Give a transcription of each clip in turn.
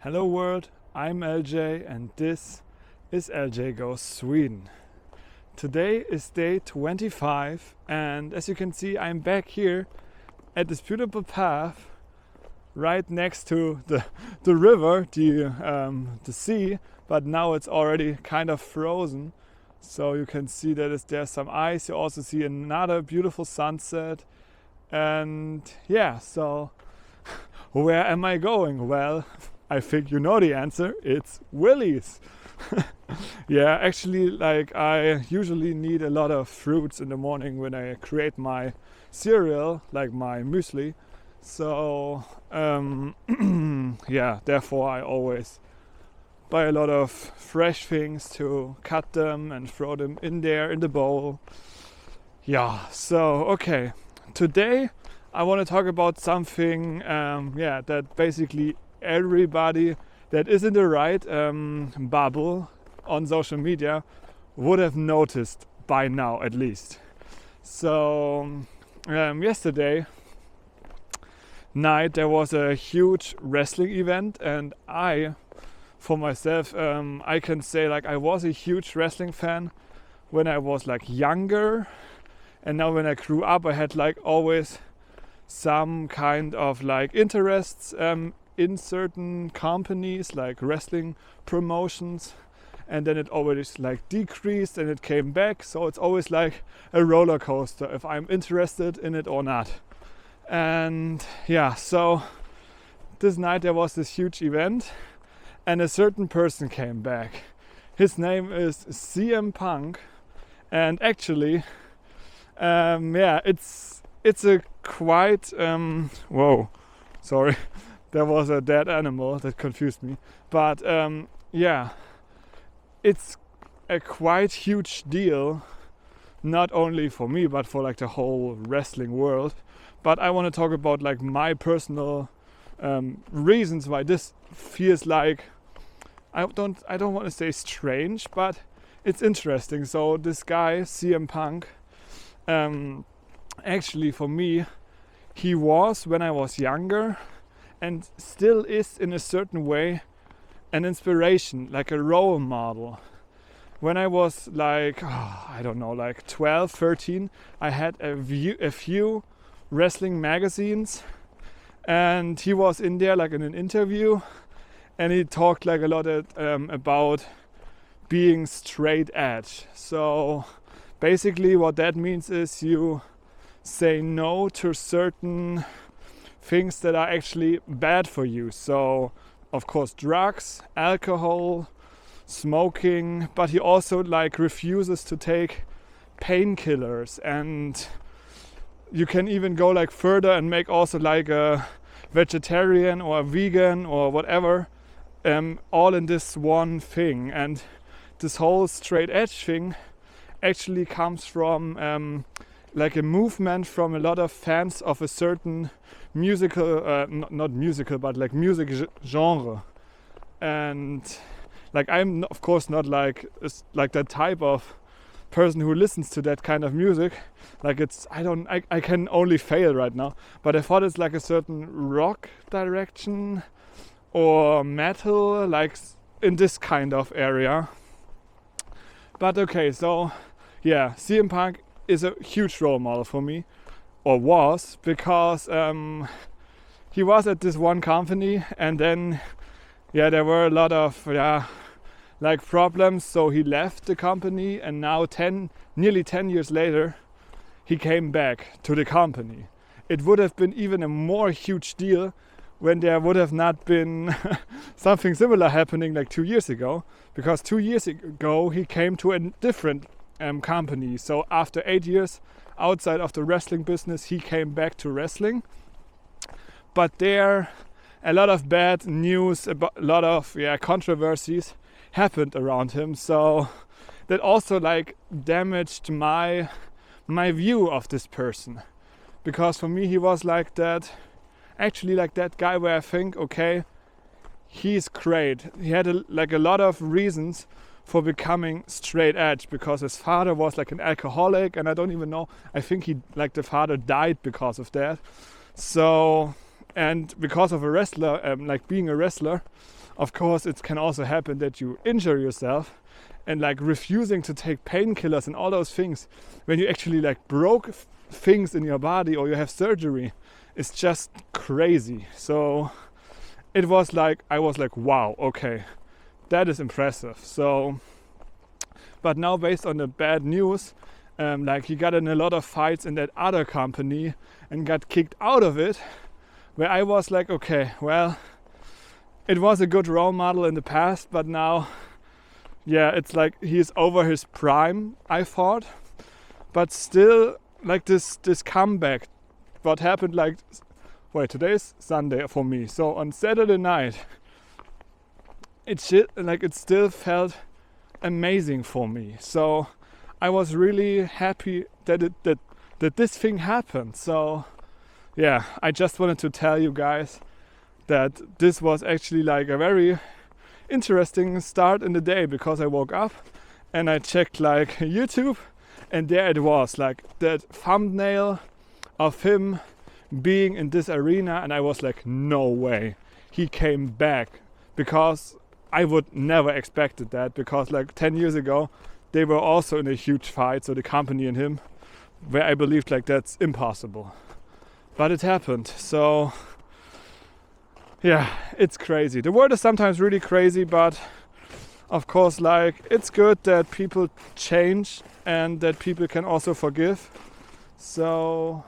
Hello world, I'm LJ and this is LJ Goes Sweden. Today is day 25 and as you can see I'm back here at this beautiful path right next to the river, the sea, but now it's already kind of frozen. So you can see that there's some ice. You also see another beautiful sunset. And yeah, so where am I going? Well, I think you know the answer. It's Willie's. Yeah, actually, like I usually need a lot of fruits in the morning when I create my cereal, like my muesli. So yeah, therefore I always buy a lot of fresh things to cut them and throw them in there in the bowl. Yeah, so okay. Today I want to talk about something that basically everybody that is in the right bubble on social media would have noticed by now at least. So yesterday night there was a huge wrestling event, and for myself I can say like I was a huge wrestling fan when I was like younger, and now when I grew up I had like always some kind of like interests in certain companies like wrestling promotions, and then it always like decreased and it came back. So it's always like a roller coaster if I'm interested in it or not. And yeah, so this night there was this huge event and a certain person came back. His name is CM Punk, and actually it's a quite whoa, sorry, there was a dead animal that confused me. But it's a quite huge deal, not only for me but for like the whole wrestling world. But I want to talk about like my personal reasons why this feels like I don't want to say strange, but it's interesting. So this guy CM Punk, actually for me, he was when I was younger and still is in a certain way an inspiration, like a role model. When I was like, like 12, 13, I had a few wrestling magazines, and he was in there like in an interview, and he talked like a lot about being straight edge. So basically what that means is you say no to certain things that are actually bad for you. So of course drugs, alcohol, smoking, but he also like refuses to take painkillers, and you can even go like further and make also like a vegetarian or a vegan or whatever, all in this one thing. And this whole straight edge thing actually comes from like a movement from a lot of fans of a certain musical, not musical, but like music genre. And like I'm of course not like that type of person who listens to that kind of music. Like I can only fail right now. But I thought it's like a certain rock direction or metal, like in this kind of area. But okay, so yeah, CM Punk is a huge role model for me, or was, because he was at this one company, and then there were a lot of like problems, so he left the company, and now nearly 10 years later he came back to the company. It would have been even a more huge deal when there would have not been something similar happening like 2 years ago, because 2 years ago he came to a different company. So after 8 years outside of the wrestling business, he came back to wrestling. But there a lot of bad news, a lot of controversies happened around him, so that also like damaged my view of this person. Because for me he was like that, actually like that guy where I think, okay, he's great. He had a lot of reasons for becoming straight edge, because his father was like an alcoholic, and I don't even know, I think the father died because of that. So And because of a wrestler, like being a wrestler, of course it can also happen that you injure yourself, and like refusing to take painkillers and all those things when you actually like broke things in your body or you have surgery, is just crazy. So it was like, I was like, wow, okay, that is impressive. So, but now based on the bad news, like he got in a lot of fights in that other company and got kicked out of it, where I was like, okay, well, it was a good role model in the past, but now, yeah, it's like he's over his prime, I thought. But still, like this comeback, what happened like, wait, today's Sunday for me. So on Saturday night, it still felt amazing for me. So I was really happy that this thing happened. So yeah, I just wanted to tell you guys that this was actually like a very interesting start in the day, because I woke up and I checked like YouTube, and there it was, like that thumbnail of him being in this arena, and I was like, no way, he came back, because I would never expected that, because like 10 years ago they were also in a huge fight, so the company and him, where I believed like that's impossible. But it happened. So yeah, it's crazy. The world is sometimes really crazy, but of course, like, it's good that people change and that people can also forgive. So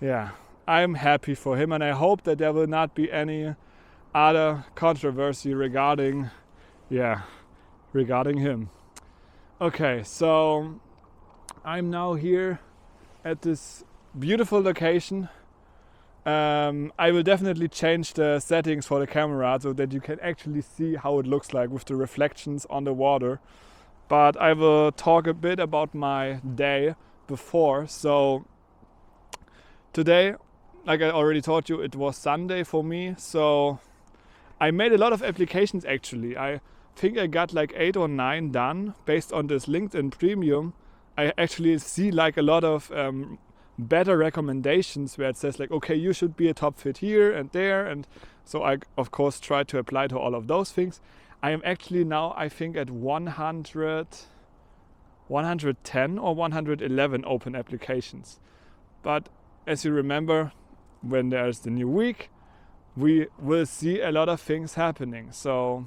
yeah, I'm happy for him, and I hope that there will not be any other controversy regarding him. Okay, so I'm now here at this beautiful location. I will definitely change the settings for the camera so that you can actually see how it looks like with the reflections on the water. But I will talk a bit about my day before. So today, like I already told you, it was Sunday for me. So I made a lot of applications actually. I think I got like 8 or 9 done based on this LinkedIn Premium. I actually see like a lot of better recommendations where it says like, okay, you should be a top fit here and there, and so I of course try to apply to all of those things. I am actually now, I think, at 110 or 111 open applications. But as you remember, when there's the new week, we will see a lot of things happening. So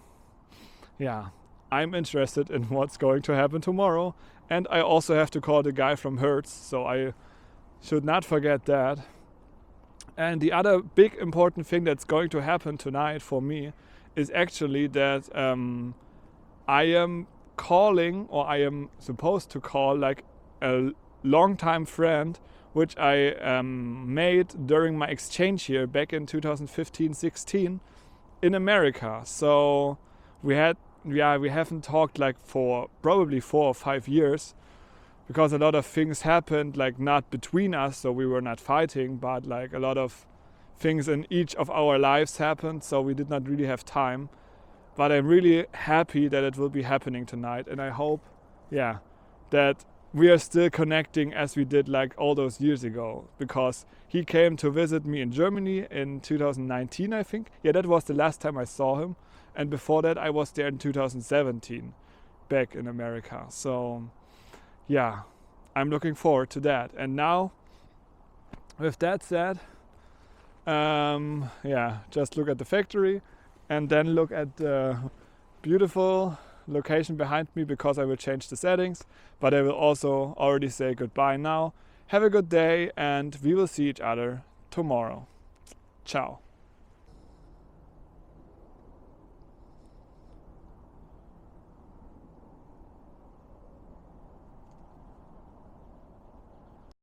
yeah, I'm interested in what's going to happen tomorrow, and I also have to call the guy from Hertz, so I should not forget that. And the other big important thing that's going to happen tonight for me is actually that I am calling, or I am supposed to call, like a longtime friend which I made during my exchange here back in 2015-16 in America. So we haven't talked like for probably 4 or 5 years, because a lot of things happened, like not between us, so we were not fighting, but like a lot of things in each of our lives happened, so we did not really have time. But I'm really happy that it will be happening tonight, and I hope, that we are still connecting as we did like all those years ago, because he came to visit me in Germany in 2019, I think. Yeah, that was the last time I saw him, and before that I was there in 2017, back in America. So yeah, I'm looking forward to that. And now, with that said, just look at the factory and then look at the beautiful location behind me, because I will change the settings, but I will also already say goodbye now. Have a good day, and we will see each other tomorrow. Ciao.